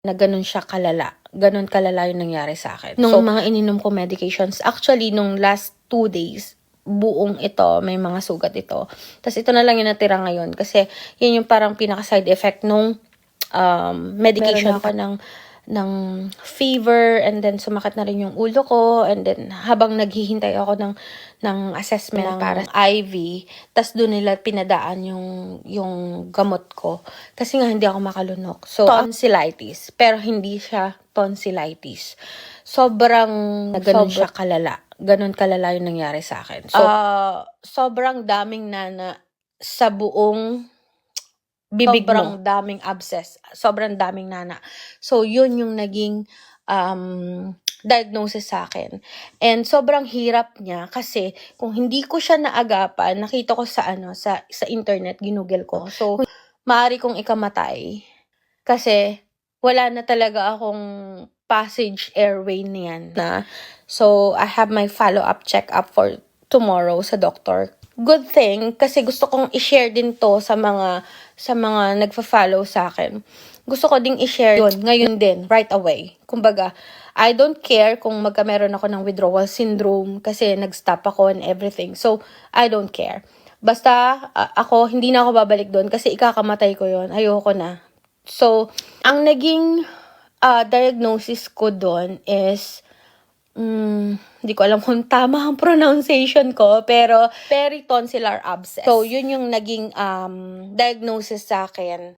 na ganun siya kalala. Ganun kalala yung nangyari sa akin. Nung mga ininom ko medications, actually, nung last 2 days, buong ito, may mga sugat ito. Tapos ito na lang yung natira ngayon. Kasi yun yung parang pinaka-side effect nung medication pa ng fever, and then sumakit na rin yung ulo ko, and then habang naghihintay ako ng assessment ng para IV, tas doon nila pinadaan yung gamot ko kasi nga hindi ako makalunok. So tonsillitis, pero hindi siya tonsillitis. Sobrang ganun siya kalala. Ganun kalala yung nangyari sa akin. So sobrang daming nana sa buong bibig sobrang daming abscess, sobrang daming nana. So, yun yung naging diagnosis sa akin. And sobrang hirap niya kasi kung hindi ko siya naagapan, nakita ko sa internet, ginugel ko. So, maaari kong ikamatay kasi wala na talaga akong passage airway niyan na. So, I have my follow-up check-up for tomorrow sa doctor. Good thing kasi gusto kong i-share din to sa mga nagfa-follow sa akin. Gusto ko ding i-share yun ngayon din, right away. Kumbaga, I don't care kung magkameron ako ng withdrawal syndrome kasi nag-stop ako and everything. So, I don't care. Basta ako, hindi na ako babalik doon kasi ikakamatay ko yon. Ayoko na. So, ang naging diagnosis ko doon is hindi ko alam kung tama ang pronunciation ko, pero peritonsillar abscess. So, yun yung naging diagnosis sa akin.